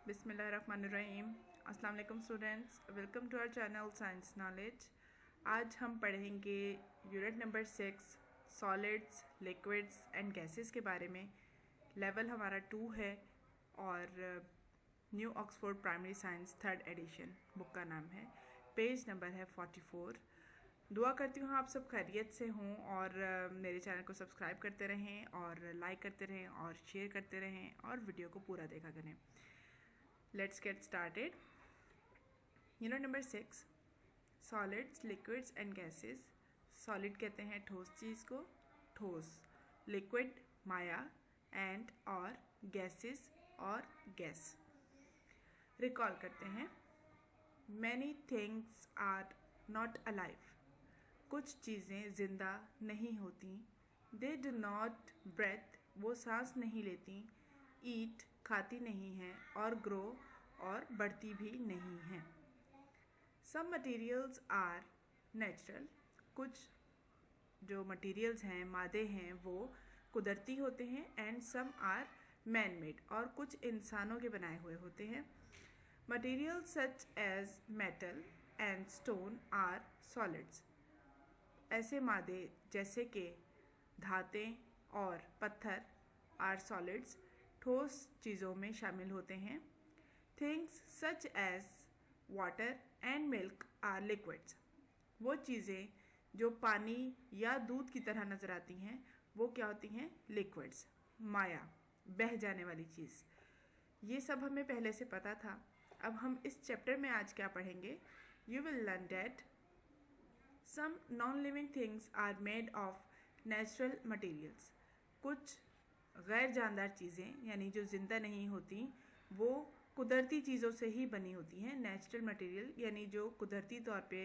बिस्मिल्लाहिर्रहमानिर्रहीम। अस्सलाम वालेकुम students, welcome to our channel science knowledge. आज हम पढ़ेंगे unit number 6 solids, liquids and gases के बारे में। लेवल हमारा 2 है और new Oxford primary science 3rd edition book का नाम है। पेज नंबर है 44। दुआ करती हूँ आप सब खैरियत से हों और मेरे चैनल को सब्सक्राइब करते रहें और लाइक करते रहें और शेयर करते रहें और वीडियो को पूरा देखा करें। Let's get started. Unit number 6 Solids, Liquids and Gases. Solid कहते हैं ठोस चीज़ को, ठोस, लिक्विड माया एंड और गैसेस और गैस। रिकॉल करते हैं। Many things are not alive. कुछ चीज़ें जिंदा नहीं होती। They do not breathe. वो सांस नहीं लेती। Eat खाती नहीं हैं और ग्रो और बढ़ती भी नहीं हैं। Some materials are natural. कुछ जो मटेरियल्स हैं, मादे हैं, वो कुदरती होते हैं and some are man made और कुछ इंसानों के बनाए हुए होते हैं। Materials such as metal and stone are solids. ऐसे मादे जैसे कि धातें और पत्थर आर सॉलिड्स ठोस चीज़ों में शामिल होते हैं। Things such as water and milk are liquids. वो चीज़ें जो पानी या दूध की तरह नज़र आती हैं वो क्या होती हैं? लिक्विड्स। माया, बह जाने वाली चीज़। ये सब हमें पहले से पता था। अब हम इस चैप्टर में आज क्या पढ़ेंगे? You will learn that some non living things are made of natural materials. कुछ गैर जानदार चीज़ें यानी जो ज़िंदा नहीं होती वो कुदरती चीज़ों से ही बनी होती हैं। नेचुरल मटेरियल यानी जो कुदरती तौर पे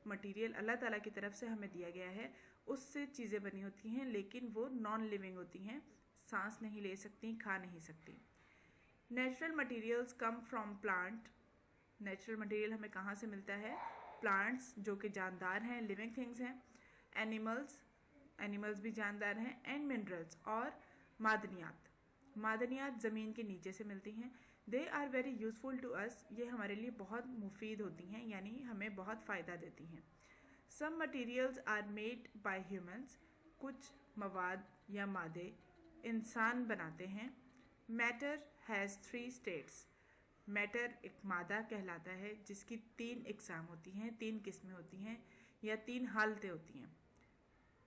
मटेरियल अल्लाह ताला की तरफ से हमें दिया गया है उससे चीज़ें बनी होती हैं, लेकिन वो नॉन लिविंग होती हैं, सांस नहीं ले सकती, खा नहीं सकती। Natural materials come from plant. Natural material हमें कहाँ से मिलता है? प्लांट्स जो कि जानदार हैं, लिविंग थिंग्स हैं। एनिमल्स भी जानदार हैं। एंड मिनरल्स और मादनियात ज़मीन के नीचे से मिलती हैं। They are very useful to us. ये हमारे लिए बहुत मुफीद होती हैं यानी हमें बहुत फ़ायदा देती हैं। Some materials are made by humans. कुछ मवाद या मादे इंसान बनाते हैं। Matter has 3 states. मैटर एक मादा कहलाता है जिसकी 3 इकसाम होती हैं, 3 किस्में होती हैं या 3 हालतें होती हैं।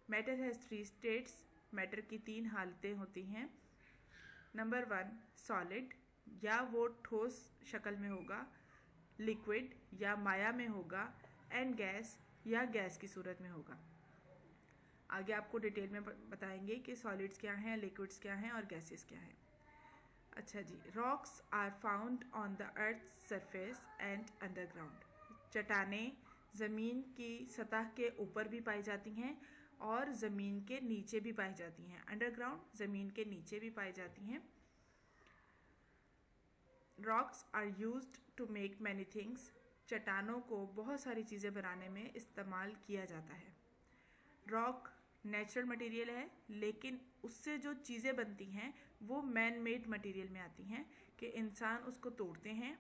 Matter has 3 states. मैटर की 3 हालतें होती हैं। नंबर 1 सॉलिड, या वो ठोस शक्ल में होगा, लिक्विड या माया में होगा, एंड गैस या गैस की सूरत में होगा। आगे आपको डिटेल में बताएंगे कि सॉलिड्स क्या हैं, लिक्विड्स क्या हैं और गैसेस क्या हैं। अच्छा जी, rocks are found on the earth surface and underground. चट्टानें ज़मीन की सतह के ऊपर भी पाई जाती हैं और ज़मीन के नीचे भी पाई जाती हैं। अंडरग्राउंड ज़मीन के नीचे भी पाई जाती हैं। Rocks are used to make many things. चट्टानों को बहुत सारी चीज़ें बनाने में इस्तेमाल किया जाता है। रॉक नेचुरल मटेरियल है, लेकिन उससे जो चीज़ें बनती हैं वो मैन मेड मटेरियल में आती हैं कि इंसान उसको तोड़ते हैं,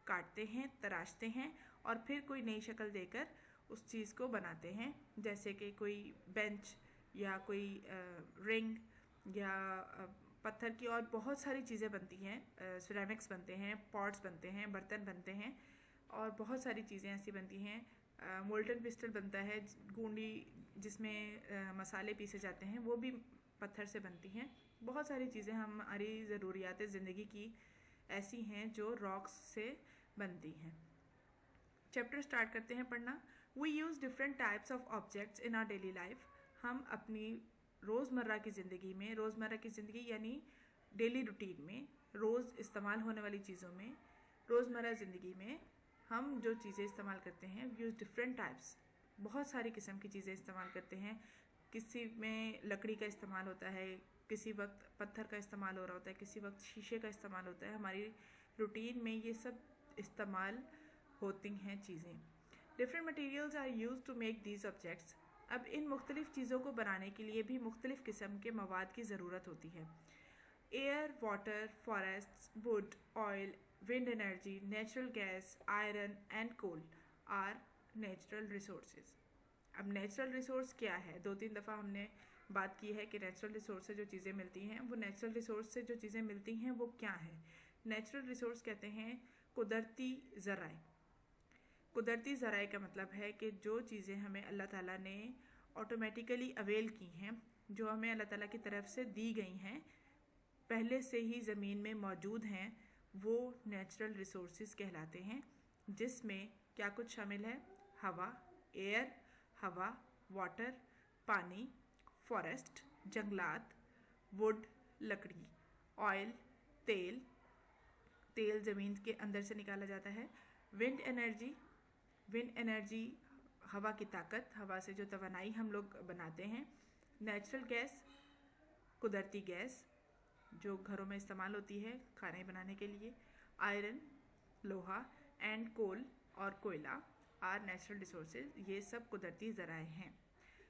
काटते हैं, तराशते हैं और फिर कोई नई शक्ल देकर उस चीज़ को बनाते हैं। जैसे कि कोई बेंच या कोई रिंग या पत्थर की और बहुत सारी चीज़ें बनती हैं। सिरेमिक्स बनते हैं, पॉट्स बनते हैं, बर्तन बनते हैं और बहुत सारी चीज़ें ऐसी बनती हैं। मोल्टन पिस्टल बनता है, गूंडी जिसमें मसाले पीसे जाते हैं, वो भी पत्थर से बनती हैं। बहुत सारी चीज़ें हमारी ज़रूरियात ज़िंदगी की ऐसी हैं जो रॉक्स से बनती हैं। चैप्टर स्टार्ट करते हैं पढ़ना। We use different types of objects in our daily life. हम अपनी रोज़मर्रा की ज़िंदगी यानी डेली रूटीन में, रोज़ इस्तेमाल होने वाली चीज़ों में, रोज़मर्रा ज़िंदगी में हम जो चीज़ें इस्तेमाल करते हैं, यूज़ डिफरेंट टाइप्स, बहुत सारी किस्म की चीज़ें इस्तेमाल करते हैं। किसी में लकड़ी का इस्तेमाल होता है, किसी वक्त पत्थर का इस्तेमाल हो रहा होता है, किसी वक्त शीशे का इस्तेमाल होता है। हमारी रूटीन में ये सब इस्तेमाल होती हैं चीज़ें। Different materials are used to make these objects. अब इन मुख्तलिफ़ चीज़ों को बनाने के लिए भी मुख्तलिफ़ किस्म के मवाद की ज़रूरत होती है। Air, water, forests, would, oil wind energy, natural gas, iron and coal are natural resources. अब नेचुरल रिसोर्स क्या है? 2-3 दफ़ा हमने बात की है कि नेचुरल रिसोर्स से जो चीज़ें मिलती हैं, वो नेचुरल रिसोर्स से जो चीज़ें मिलती हैं वो क्या है? नेचुरल रिसोर्स कहते हैं कुदरती ज़राए। कुदरती ज़राए का मतलब है कि जो चीज़ें हमें अल्लाह ताला ने ऑटोमेटिकली अवेल की हैं, जो हमें अल्लाह ताला की तरफ से दी गई हैं, पहले से ही ज़मीन में मौजूद हैं, वो नेचुरल रिसोर्सेज कहलाते हैं। जिसमें क्या कुछ शामिल है? हवा, एयर, हवा, वाटर, पानी, फॉरेस्ट, जंगलात, वुड, लकड़ी, ऑयल, तेल, तेल ज़मीन के अंदर से निकाला जाता है। विंड एनर्जी, विंड एनर्जी हवा की ताकत, हवा से जो तवानाई हम लोग बनाते हैं। नेचुरल गैस, कुदरती गैस जो घरों में इस्तेमाल होती है खाने बनाने के लिए। आयरन, लोहा एंड कोल और कोयला आर नेचुरल रिसोर्सेज। ये सब कुदरती ज़राए हैं।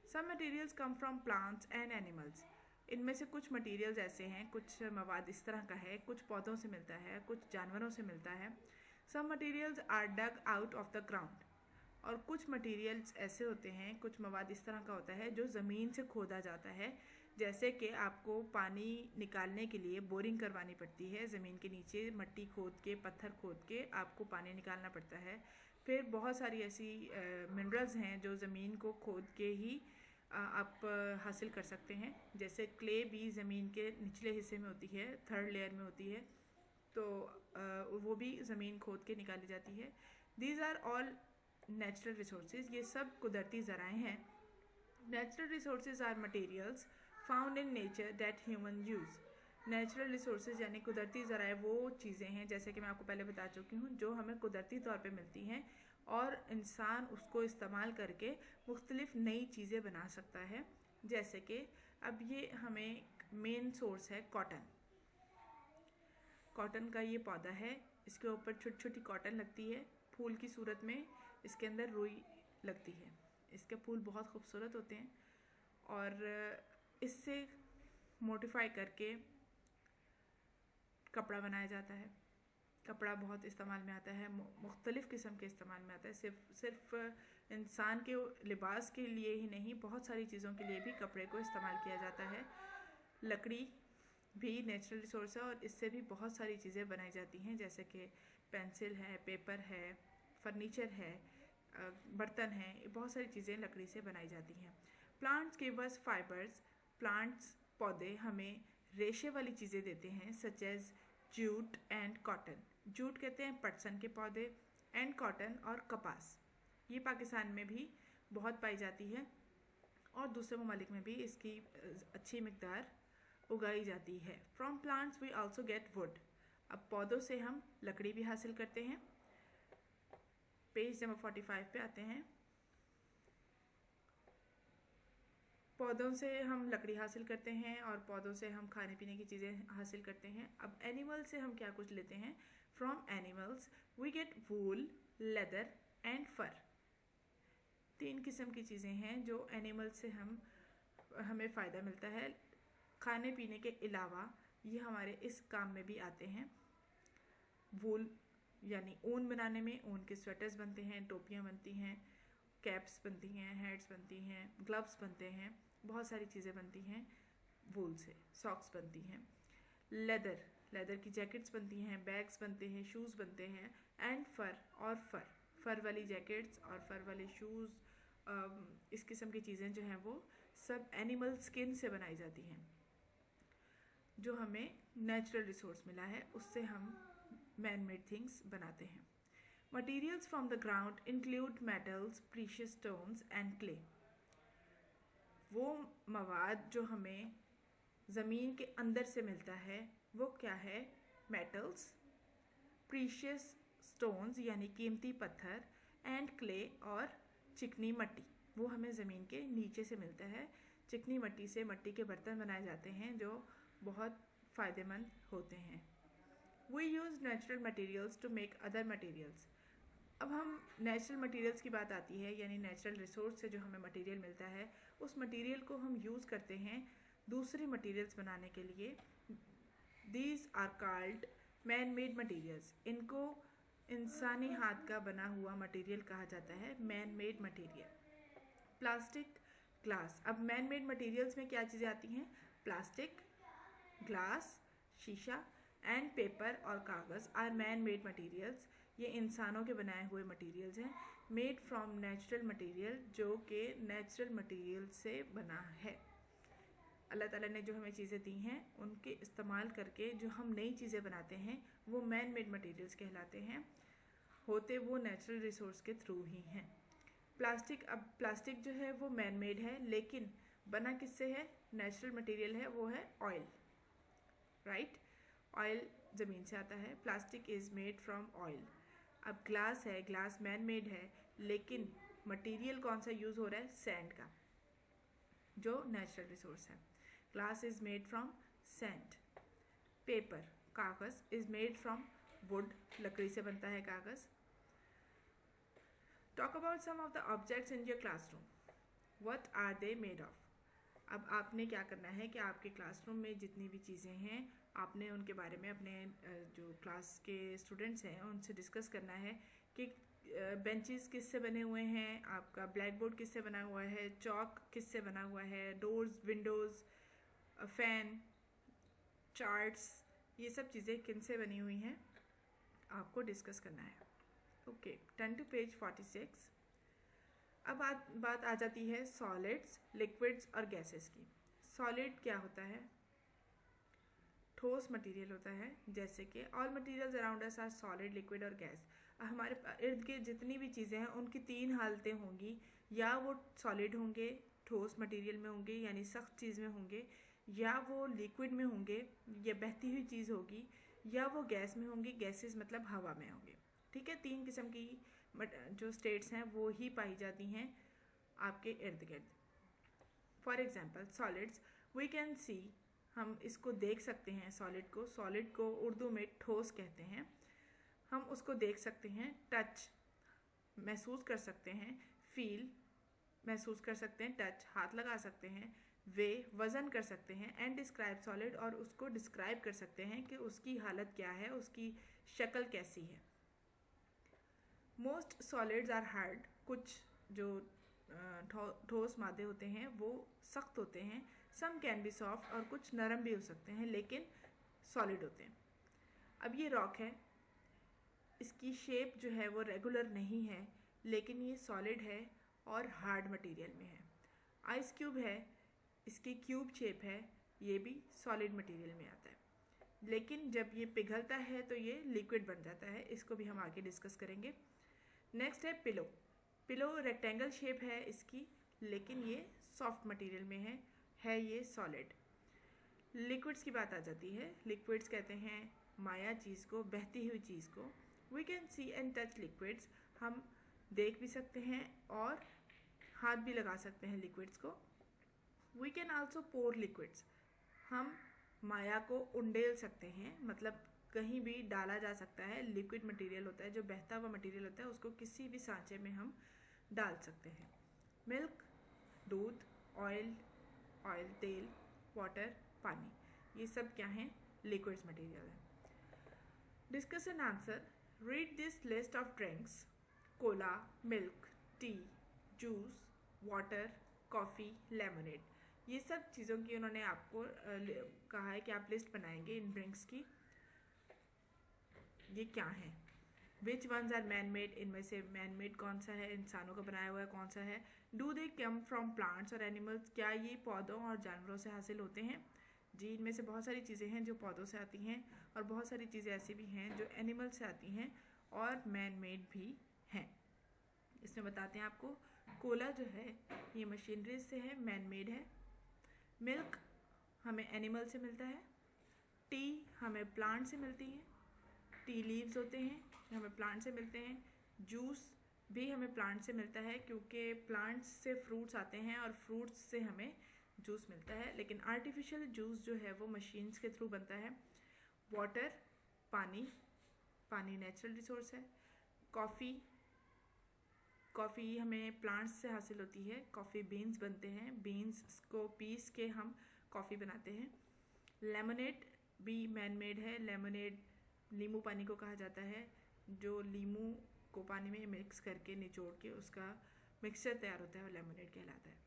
Some materials come from plants and animals. इनमें से कुछ मटेरियल्स ऐसे हैं, कुछ मवाद इस तरह का है, कुछ पौधों से मिलता है, कुछ जानवरों से मिलता है। Some materials are dug out of the ground. और कुछ मटेरियल्स ऐसे होते हैं, कुछ मवाद इस तरह का होता है जो ज़मीन से खोदा जाता है। जैसे कि आपको पानी निकालने के लिए बोरिंग करवानी पड़ती है, ज़मीन के नीचे मट्टी खोद के, पत्थर खोद के आपको पानी निकालना पड़ता है। फिर बहुत सारी ऐसी मिनरल्स हैं जो ज़मीन को खोद के ही आप हासिल कर सकते हैं। जैसे क्ले भी ज़मीन के निचले हिस्से में होती है, थर्ड लेयर में होती है, तो वो भी ज़मीन खोद के निकाली जाती है। These are all natural resources. ये सब कुदरती ज़राए हैं। Natural resources are materials found in nature that human use. Natural resources यानी कुदरती ज़राए वो चीज़ें हैं, जैसे कि मैं आपको पहले बता चुकी हूँ, जो हमें कुदरती तौर पे मिलती हैं और इंसान उसको इस्तेमाल करके मुख्तलिफ़ नई चीज़ें बना सकता है। जैसे कि अब ये हमें मेन सोर्स है कॉटन। कॉटन का ये पौधा है, इसके ऊपर छोटी छोटी कॉटन लगती है, फूल की सूरत में इसके अंदर रुई लगती है। इसके फूल बहुत खूबसूरत होते हैं और इससे मोडिफाई करके कपड़ा बनाया जाता है। कपड़ा बहुत इस्तेमाल में आता है, मुख्तलिफ़ किस्म के इस्तेमाल में आता है। सिर्फ इंसान के लिबास के लिए ही नहीं, बहुत सारी चीज़ों के लिए भी कपड़े को इस्तेमाल किया जाता है। लकड़ी भी नेचुरल रिसोर्स है और इससे भी बहुत सारी चीज़ें बनाई जाती हैं, जैसे कि पेंसिल है, पेपर है, फर्नीचर है, बर्तन हैं। बहुत सारी चीज़ें लकड़ी से बनाई जाती हैं। Plants give us fibres. Plants, पौधे हमें रेशे वाली चीज़ें देते हैं, such as jute and cotton. Jute कहते हैं पटसन के पौधे, एंड कॉटन और कपास। ये पाकिस्तान में भी बहुत पाई जाती है और दूसरे ममालिक में भी इसकी अच्छी मिकदार उगाई जाती है। From plants we also get wood. अब पौधों से हम लकड़ी भी हासिल करते हैं। पेज नंबर 45 पे आते हैं। पौधों से हम लकड़ी हासिल करते हैं और पौधों से हम खाने पीने की चीज़ें हासिल करते हैं। अब एनिमल से हम क्या कुछ लेते हैं? From animals we get wool, leather and fur. 3 किस्म की चीज़ें हैं जो एनिमल से हमें फ़ायदा मिलता है। खाने पीने के अलावा ये हमारे इस काम में भी आते हैं। वूल यानी ऊन बनाने में, ऊन के स्वेटर्स बनते हैं, टोपियाँ बनती हैं, कैप्स बनती हैं, हैट्स बनती हैं, ग्लव्स बनते हैं, बहुत सारी चीज़ें बनती हैं वूल से। सॉक्स बनती हैं। लेदर, लेदर की जैकेट्स बनती हैं, बैग्स बनते हैं, शूज़ बनते हैं। एंड फर और फर वाली जैकेट्स और फर वाले शूज़, इस किस्म की चीज़ें जो हैं वो सब एनिमल स्किन से बनाई जाती हैं। जो हमें नेचुरल रिसोर्स मिला है उससे हम मैन मेड थिंग्स बनाते हैं। Materials from the ground include metals, precious stones and clay. वो मवाद जो हमें ज़मीन के अंदर से मिलता है वो क्या है? मेटल्स, प्रीशियस स्टोन्स यानी कीमती पत्थर, एंड क्ले और चिकनी मट्टी। वो हमें ज़मीन के नीचे से मिलता है। चिकनी मट्टी से मट्टी के बर्तन बनाए जाते हैं जो बहुत फ़ायदेमंद होते हैं। We use natural materials to make other materials. अब हम नेचुरल मटेरियल्स की बात आती है, यानी नेचुरल रिसोर्स से जो हमें मटेरियल मिलता है उस मटेरियल को हम यूज़ करते हैं दूसरे मटेरियल्स बनाने के लिए। These are called man made materials, इनको इंसानी हाथ का बना हुआ मटेरियल कहा जाता है, man made material. Plastic, glass. अब मैन मेड मटेरियल्स में क्या चीज़ें आती हैं? प्लास्टिक, ग्लास, शीशा एंड पेपर और कागज़ आर मैन मेड मटेरियल्स। ये इंसानों के बनाए हुए मटेरियल्स हैं। मेड फ्रॉम नेचुरल मटेरियल, जो कि नेचुरल मटेरियल से बना है। अल्लाह ताला ने जो हमें चीज़ें दी हैं उनके इस्तेमाल करके जो हम नई चीज़ें बनाते हैं वो मैन मेड मटेरियल्स कहलाते हैं। होते वो नेचुरल रिसोर्स के थ्रू ही हैं। प्लास्टिक, अब प्लास्टिक जो है वो मैन मेड है, लेकिन बना किससे है? नेचुरल मटेरियल है, वो है ऑयल, राइट? ऑयल ज़मीन से आता है। Plastic is made from oil. अब ग्लास है, ग्लास मैन मेड है, लेकिन मटेरियल कौन सा यूज़ हो रहा है? सैंड का, जो नेचुरल रिसोर्स है। Glass is made from sand. Paper, कागज़ इज़ मेड फ्रॉम वुड, लकड़ी से बनता है कागज़। Talk about some of the objects in your classroom, what are they made of. अब आपने क्या करना है कि आपके क्लासरूम में जितनी भी चीज़ें हैं आपने उनके बारे में अपने जो क्लास के स्टूडेंट्स हैं उनसे डिस्कस करना है कि बेंचेस किससे बने हुए हैं, आपका ब्लैक बोर्ड किससे बना हुआ है, चॉक किससे बना हुआ है, डोर्स, विंडोज़, फ़ैन, चार्ट्स, ये सब चीज़ें किन से बनी हुई हैं आपको डिस्कस करना है। Okay, turn to page 46। अब बात आ जाती है सॉलिड्स, लिक्विड्स और गैसेस की। सॉलिड क्या होता है? ठोस मटेरियल होता है, जैसे कि all materials around us are solid, liquid और गैस। हमारे इर्द गिर्द जितनी भी चीज़ें हैं उनकी तीन हालतें होंगी, या वो सॉलिड होंगे, ठोस मटेरियल में होंगे यानी सख्त चीज़ में होंगे, या वो लिक्विड में होंगे, या बहती हुई चीज़ होगी, या वो गैस में होंगी, गैसेस मतलब हवा में होंगे। ठीक है, तीन किस्म की जो स्टेट्स हैं वो ही पाई जाती हैं आपके इर्द गिर्द। For example solids, we can see, हम इसको देख सकते हैं सॉलिड को उर्दू में ठोस कहते हैं। हम उसको देख सकते हैं, टच महसूस कर सकते हैं, फील महसूस कर सकते हैं, टच हाथ लगा सकते हैं, वे वज़न कर सकते हैं, एंड डिस्क्राइब सॉलिड, और उसको डिस्क्राइब कर सकते हैं कि उसकी हालत क्या है, उसकी शक्ल कैसी है। मोस्ट सॉलिड्स आर हार्ड, कुछ जो ठोस मादे होते हैं वो सख्त होते हैं। सम कैन बी सॉफ्ट, और कुछ नरम भी हो सकते हैं लेकिन सॉलिड होते हैं। अब ये रॉक है, इसकी शेप जो है वो रेगुलर नहीं है, लेकिन ये सॉलिड है और हार्ड मटेरियल में है। आइस क्यूब है, इसकी क्यूब शेप है, ये भी सॉलिड मटेरियल में आता है, लेकिन जब ये पिघलता है तो ये लिक्विड बन जाता है। इसको भी हम आगे डिस्कस करेंगे। नेक्स्ट है पिलो। पिलो रेक्टेंगल शेप है इसकी, लेकिन ये सॉफ्ट मटेरियल में है ये सॉलिड। लिक्विड्स की बात आ जाती है। लिक्विड्स कहते हैं माया चीज़ को, बहती हुई चीज़ को। We can see and touch liquids, हम देख भी सकते हैं और हाथ भी लगा सकते हैं लिक्विड्स को। We can also pour liquids, हम माया को उंडेल सकते हैं, मतलब कहीं भी डाला जा सकता है। लिक्विड मटेरियल होता है, जो बहता हुआ मटेरियल होता है, उसको किसी भी सांचे में हम डाल सकते हैं। मिल्क, दूध, ऑयल, तेल, वाटर, पानी, ये सब क्या हैं? लिक्विड्स मटेरियल है। Discuss and answer. Read this list of drinks: Cola, milk, T, juice, water, coffee, lemonade. ये सब चीज़ों की उन्होंने आपको कहा है कि आप लिस्ट बनाएंगे इन ड्रिंक्स की। ये क्या है? विच वंस आर मैन मेड, इनमें से मैन मेड कौन सा है, इंसानों का बनाया हुआ है कौन सा है। Do they come from plants और एनिमल्स, क्या ये पौधों और जानवरों से हासिल होते हैं? जी, इनमें से बहुत सारी चीज़ें हैं जो पौधों से आती हैं, और बहुत सारी चीज़ें ऐसी भी हैं जो एनिमल से आती हैं और मैन मेड भी हैं। इसमें बताते हैं आपको। कोला जो है ये मशीनरी से है, मैन मेड है। मिल्क हमें एनिमल से मिलता है। टी हमें प्लांट से मिलती है, टी लीव्स होते हैं जो हमें प्लांट से मिलते हैं। जूस भी हमें प्लांट से मिलता है, क्योंकि प्लांट्स से फ्रूट्स आते हैं और फ्रूट्स से हमें जूस मिलता है, लेकिन आर्टिफिशियल जूस जो है वो मशीन्स के थ्रू बनता है। वाटर, पानी नेचुरल रिसोर्स है। कॉफ़ी हमें प्लांट्स से हासिल होती है। कॉफ़ी बीन्स बनते हैं, बीन्स को पीस के हम कॉफ़ी बनाते हैं। लेमनेड भी मैन मेड है। लेमनेड नींबू पानी को कहा जाता है, जो नींबू को पानी में मिक्स करके निचोड़ के उसका मिक्सचर तैयार होता है, वो लेमनेड कहलाता है।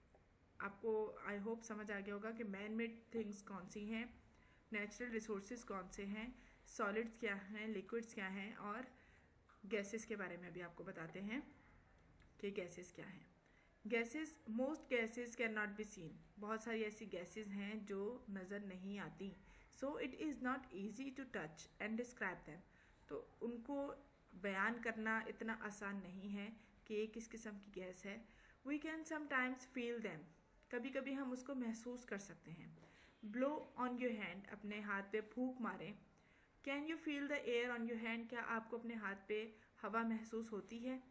आपको आई होप समझ आ गया होगा कि मैन मेड थिंग्स कौन सी हैं, नेचुरल रिसोर्सेज कौन से हैं, सॉलिड्स क्या हैं, लिक्विड्स क्या हैं, और गैसेस के बारे में भी आपको बताते हैं कि गैसेस क्या हैं। Gases, most gases can not be seen. बहुत सारी ऐसी गैसेस हैं जो नज़र नहीं आती, so it is not easy to touch and describe them. तो उनको बयान करना इतना आसान नहीं है कि ये किस किस्म की गैस है। We can sometimes feel them, कभी कभी हम उसको महसूस कर सकते हैं। ब्लो ऑन योर हैंड, अपने हाथ पे फूंक मारें। Can you feel the air on your hand, क्या आपको अपने हाथ पे हवा महसूस होती है।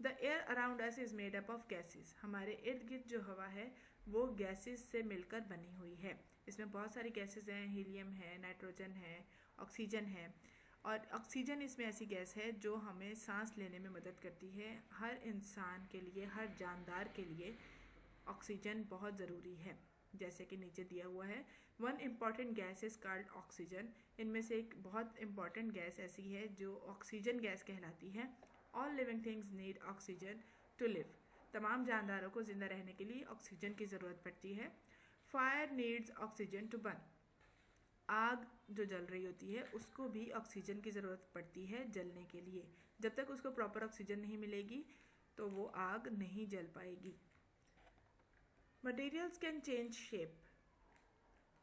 The air around us is made up of gases, हमारे इर्द गिर्द जो हवा है वो गैसेस से मिलकर बनी हुई है। इसमें बहुत सारी गैसेस हैं, हीलियम है, नाइट्रोजन है, ऑक्सीजन है। और ऑक्सीजन इसमें ऐसी गैस है जो हमें सांस लेने में मदद करती है। हर इंसान के लिए, हर जानदार के लिए ऑक्सीजन बहुत ज़रूरी है, जैसे कि नीचे दिया हुआ है। One important gas is called oxygen, इनमें से एक बहुत इम्पॉर्टेंट गैस ऐसी है जो ऑक्सीजन गैस कहलाती है। All living things need oxygen to live, तमाम जानदारों को ज़िंदा रहने के लिए ऑक्सीजन की ज़रूरत पड़ती है। Fire needs oxygen to burn, आग जो जल रही होती है उसको भी ऑक्सीजन की ज़रूरत पड़ती है जलने के लिए। जब तक उसको प्रॉपर ऑक्सीजन नहीं मिलेगी तो वो आग नहीं जल पाएगी। मटेरियल्स कैन चेंज शेप,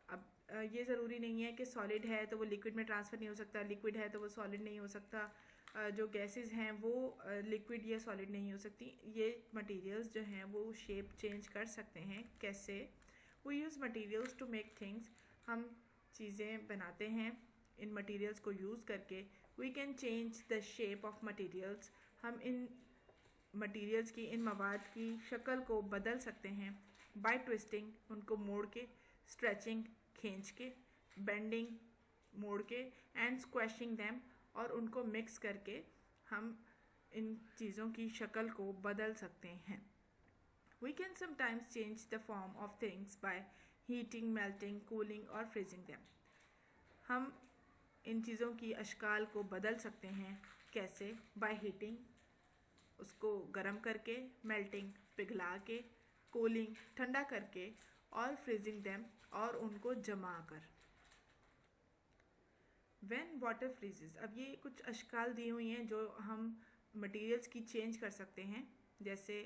अब ये ज़रूरी नहीं है कि सॉलिड है तो वो लिक्विड में ट्रांसफ़र नहीं हो सकता, लिक्विड है तो वो सॉलिड नहीं हो सकता। जो गैसेस हैं वो लिक्विड या सॉलिड नहीं हो सकती। ये मटेरियल्स जो हैं वो शेप चेंज कर सकते हैं। कैसे? We use materials to make things, हम चीज़ें बनाते हैं इन मटेरियल्स को यूज़ करके। We can change the shape of materials, हम इन मटेरियल्स की, इन मवाद की शक्ल को बदल सकते हैं। बाय ट्विस्टिंग, उनको मोड़ के, स्ट्रेचिंग, खींच के, बेंडिंग, मोड़ के, एंड स्क्वैशिंग दैम, और उनको मिक्स करके हम इन चीज़ों की शक्ल को बदल सकते हैं। We can sometimes change the form of things by heating, melting, cooling और फ्रीजिंग दैम, हम इन चीज़ों की अशकाल को बदल सकते हैं। कैसे? बाय हीटिंग, उसको गर्म करके, मेल्टिंग, पिघला के, कूलिंग, ठंडा करके, और फ्रीजिंग दैम, और उनको जमा कर। व्हेन वाटर फ्रीजेस, अब ये कुछ अशकाल दी हुई हैं जो हम मटेरियल्स की चेंज कर सकते हैं। जैसे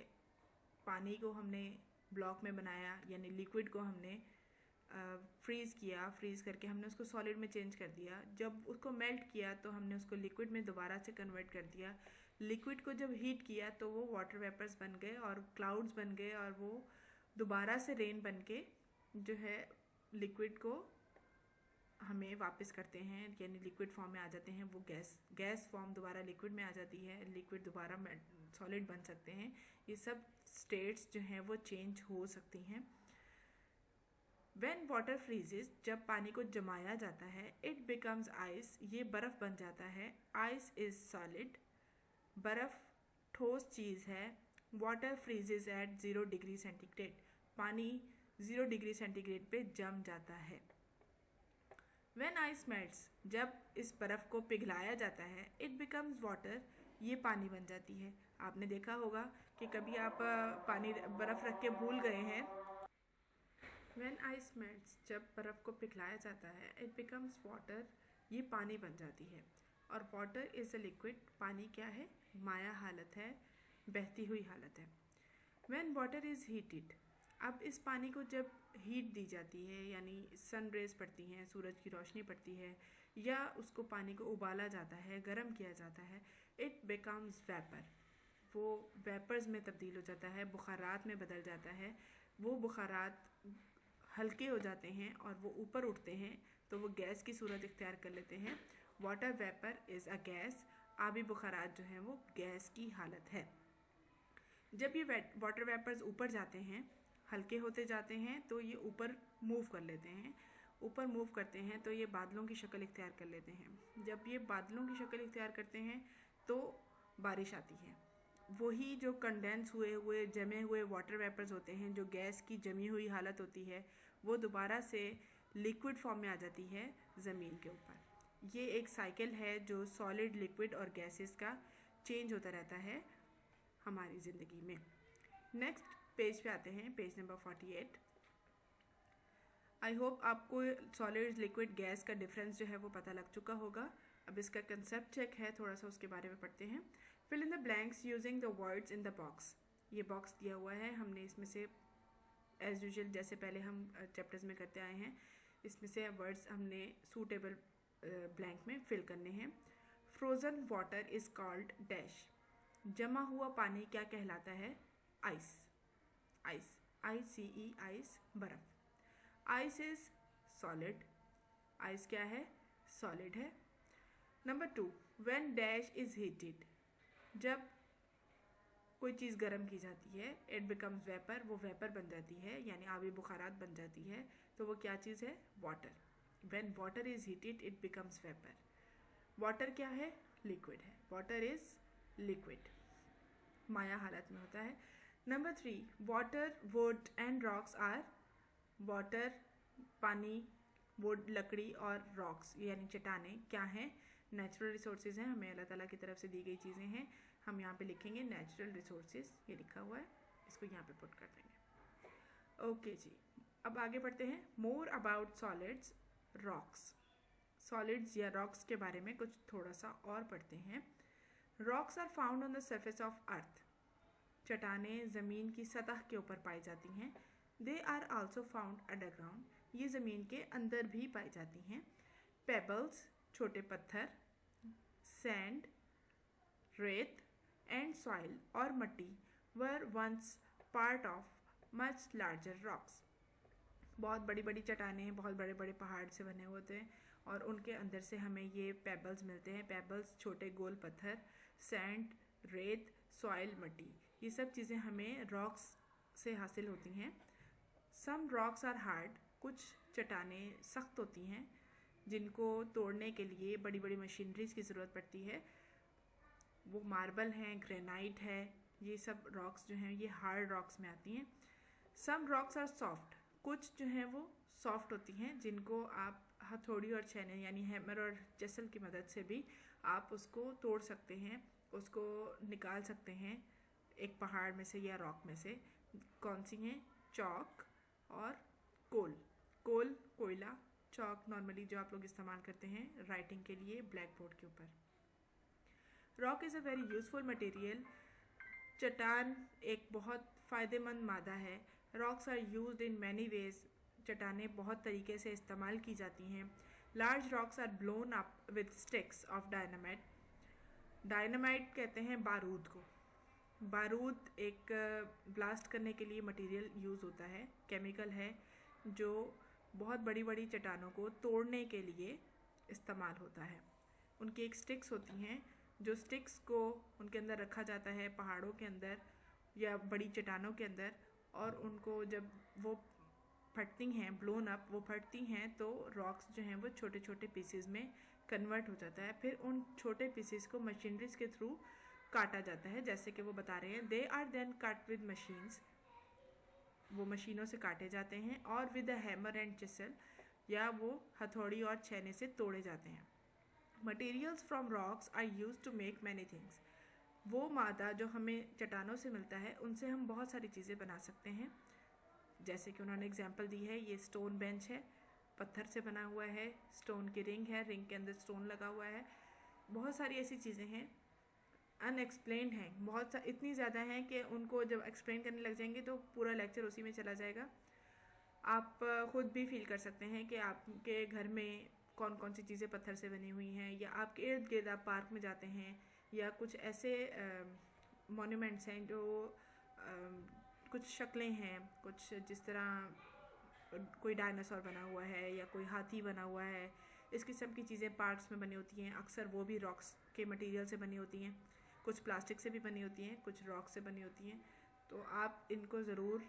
पानी को हमने ब्लॉक में बनाया, यानी लिक्विड को हमने फ्रीज़ किया, फ्रीज़ करके हमने उसको सॉलिड में चेंज कर दिया। जब उसको मेल्ट किया तो हमने उसको लिक्विड में दोबारा से कन्वर्ट कर दिया। लिक्विड को जब हीट किया तो वो वाटर वेपर्स बन गए और क्लाउड्स बन गए, और वो दोबारा से रेन बन के जो है लिक्विड को हमें वापस करते हैं, यानी लिक्विड फॉर्म में आ जाते हैं। वो गैस फॉर्म दोबारा लिक्विड में आ जाती है, लिक्विड दोबारा सॉलिड बन सकते हैं। ये सब स्टेट्स जो हैं वो चेंज हो सकती हैं। व्हेन वाटर फ्रीजेस, जब पानी को जमाया जाता है, इट बिकम्स आइस, ये बर्फ़ बन जाता है। आइस इज़ सॉलिड, बर्फ़ ठोस चीज़ है। Water freezes at 0 degree centigrade, पानी 0 डिग्री सेंटीग्रेड पे जम जाता है। व्हेन आइस मेल्ट्स, जब इस बर्फ़ को पिघलाया जाता है, इट बिकम्स वाटर, ये पानी बन जाती है। आपने देखा होगा कि कभी आप पानी बर्फ़ रख के भूल गए हैं। व्हेन आइस मेल्ट्स, जब बर्फ़ को पिघलाया जाता है, इट बिकम्स वाटर, ये पानी बन जाती है। और वाटर इज़ अ लिक्विड, पानी क्या है? माया हालत है, बहती हुई हालत है। व्हेन वाटर इज़ हीटेड, अब इस पानी को जब हीट दी जाती है, यानी सन रेज पड़ती हैं, सूरज की रोशनी पड़ती है, या उसको पानी को उबाला जाता है, गर्म किया जाता है, इट बिकम्स वेपर, वो वेपर्स में तब्दील हो जाता है, बुखारात में बदल जाता है। वो बुखारात हल्के हो जाते हैं और वो ऊपर उठते हैं तो वो गैस की सूरत इख्तियार कर लेते हैं। Water vapour is a gas, आबी बुखारात जो हैं वो गैस की हालत है। जब ये वाटर वेपर्स ऊपर जाते हैं, हल्के होते जाते हैं, तो ये ऊपर मूव कर लेते हैं। ऊपर मूव करते हैं तो ये बादलों की शक्ल इख्तियार कर लेते हैं। जब ये बादलों की शक्ल इख्तियार करते हैं तो बारिश आती है। वही जो कंडेंस हुए जमे हुए वाटर वेपर्स होते हैं, जो गैस की जमी हुई हालत होती है, वो दोबारा से लिक्विड फॉर्म में आ जाती है ज़मीन के ऊपर। ये एक साइकिल है जो सॉलिड, लिक्विड और गैसेस का चेंज होता रहता है हमारी ज़िंदगी में। नेक्स्ट पेज पे आते हैं, पेज नंबर 48। आई होप आपको सॉलिड, लिक्विड, गैस का डिफरेंस जो है वो पता लग चुका होगा। अब इसका कंसेप्ट चेक है, थोड़ा सा उसके बारे में पढ़ते हैं। Fill in the blanks using the words in the box. ये बॉक्स दिया हुआ है, हमने इसमें से एज यूजुअल जैसे पहले हम चैप्टर्स में करते आए हैं, इसमें से वर्ड्स हमने सूटेबल ब्लैंक में फिल करने हैं। Frozen water is called dash. जमा हुआ पानी क्या कहलाता है? आइस। आइस, ICE, आइस, बर्फ़। Ice is solid. आइस क्या है? सॉलिड है। Number 2, when dash is heated. जब कोई चीज़ गर्म की जाती है, इट बिकम्स वेपर, वो वेपर बन जाती है, यानी आबी बुखारात बन जाती है, तो वो क्या चीज़ है? Water. When water is heated it becomes vapour. Water क्या है? लिक्विड है। वाटर इज़ लिक्विड, माया हालत में होता है। Number 3, water, wood and rocks are. Water, पानी, वुड, लकड़ी, और रॉक्स यानी चट्टानें क्या हैं? नेचुरल रिसोर्सेज हैं, हमें अल्लाह ताला की तरफ से दी गई चीज़ें हैं। हम यहाँ पे लिखेंगे नेचुरल रिसोर्सेज, ये लिखा हुआ है, इसको यहाँ पे पुट कर देंगे। ओके जी, अब आगे बढ़ते हैं। More about solids, rocks. Solids या रॉक्स के बारे में कुछ थोड़ा सा और पढ़ते हैं। Rocks are found on the surface of earth. चट्टानें ज़मीन की सतह के ऊपर पाई जाती हैं। They are also found underground. ये ज़मीन के अंदर भी पाई जाती हैं। पेबल्स, छोटे पत्थर, सैंड, रेत, एंड सॉइल और मट्टी were once part of much larger rocks. बहुत बड़ी बड़ी चट्टानें, बहुत बड़े बड़े पहाड़ से बने होते हैं और उनके अंदर से हमें ये पेबल्स मिलते हैं। पेबल्स छोटे गोल पत्थर, सैंड, रेत, सॉइल, मट्टी, ये सब चीज़ें हमें रॉक्स से हासिल होती हैं। सम रॉक्स आर हार्ड। कुछ चट्टानें सख्त होती हैं जिनको तोड़ने के लिए बड़ी बड़ी मशीनरीज की ज़रूरत पड़ती है। वो मार्बल हैं, ग्रेनाइट है, ये सब रॉक्स जो हैं ये हार्ड रॉक्स में आती हैं। सम रॉक्स आर सॉफ्ट। कुछ जो हैं वो सॉफ्ट होती हैं जिनको आप हथौड़ी और छेने यानी हैमर और चेसल की मदद से भी आप उसको तोड़ सकते हैं, उसको निकाल सकते हैं एक पहाड़ में से या रॉक में से। कौन सी हैं? चॉक और कोल। कोल कोयला, चॉक नॉर्मली जो आप लोग इस्तेमाल करते हैं राइटिंग के लिए ब्लैक बोर्ड के ऊपर। Rock is a very useful material. चट्टान एक बहुत फ़ायदेमंद मादा है। Rocks are used in many ways. चट्टानें बहुत तरीके से इस्तेमाल की जाती हैं। Large rocks are blown up with sticks of dynamite. Dynamite कहते हैं बारूद को। बारूद एक ब्लास्ट करने के लिए मटेरियल यूज़ होता है, केमिकल है जो बहुत बड़ी बड़ी चट्टानों को तोड़ने के लिए इस्तेमाल होता है। उनकी एक स्टिक्स होती हैं, जो स्टिक्स को उनके अंदर रखा जाता है पहाड़ों के अंदर या बड़ी चट्टानों के अंदर, और उनको जब वो फटती हैं, ब्लोन अप, वो फटती हैं तो रॉक्स जो हैं वो छोटे छोटे पीसेस में कन्वर्ट हो जाता है। फिर उन छोटे पीसेस को मशीनरीज के थ्रू काटा जाता है, जैसे कि वो बता रहे हैं। They are then cut with machines. वो मशीनों से काटे जाते हैं, और with a hammer and chisel, या वो हथौड़ी और छेने से तोड़े जाते हैं। Materials from rocks are use to make many things. वो मादा जो हमें चट्टानों से मिलता है उनसे हम बहुत सारी चीज़ें बना सकते हैं। जैसे कि उन्होंने एग्जांपल दी है, ये स्टोन बेंच है, पत्थर से बना हुआ है। स्टोन की रिंग है, रिंग के अंदर स्टोन लगा हुआ है। बहुत सारी ऐसी चीज़ें हैं, अनएक्सप्लेन्ड हैं, बहुत इतनी ज़्यादा हैं कि उनको जब एक्सप्लेन करने लग जाएंगे तो पूरा लेक्चर उसी में चला जाएगा। आप ख़ुद भी फील कर सकते हैं कि आपके घर में कौन कौन सी चीज़ें पत्थर से बनी हुई हैं, या आपके इर्द गिर्द आप पार्क में जाते हैं, या कुछ ऐसे मोन्यूमेंट्स हैं जो कुछ शक्लें हैं, कुछ जिस तरह कोई डायनासोर बना हुआ है या कोई हाथी बना हुआ है, इस किस्म की चीज़ें पार्क्स में बनी होती हैं। अक्सर वो भी रॉक्स के मटेरियल से बनी होती हैं, कुछ प्लास्टिक से भी बनी होती हैं, कुछ रॉक से बनी होती हैं। तो आप इनको ज़रूर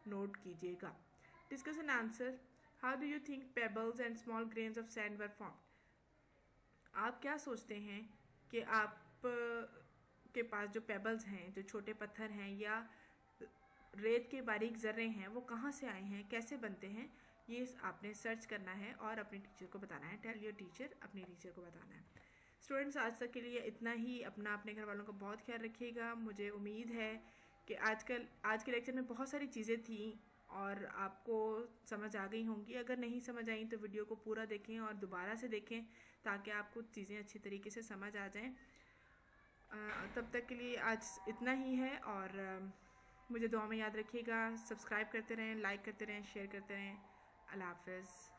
नोट कीजिएगा। Discuss and answer. How do you think pebbles and small grains of sand were formed? आप क्या सोचते हैं कि आप के पास जो पेबल्स हैं, जो छोटे पत्थर हैं या रेत के बारीक ज़र्रे हैं, वो कहाँ से आए हैं, कैसे बनते हैं? ये आपने सर्च करना है और अपने टीचर को बताना है। टेल योर टीचर, अपने टीचर को बताना है। स्टूडेंट्स, आज तक के लिए इतना ही। अपने घर वालों का बहुत ख्याल रखिएगा। मुझे उम्मीद है कि आज के लेक्चर में बहुत सारी चीज़ें थी और आपको समझ आ गई होंगी। अगर नहीं समझ आई तो वीडियो को पूरा देखें और दोबारा से देखें ताकि आपको चीज़ें अच्छी तरीके से समझ आ जाएं। तब तक के लिए आज इतना ही है और मुझे दुआ में याद रखिएगा। सब्सक्राइब करते रहें, लाइक करते रहें, शेयर करते रहें। अल्लाह हाफ़िज़।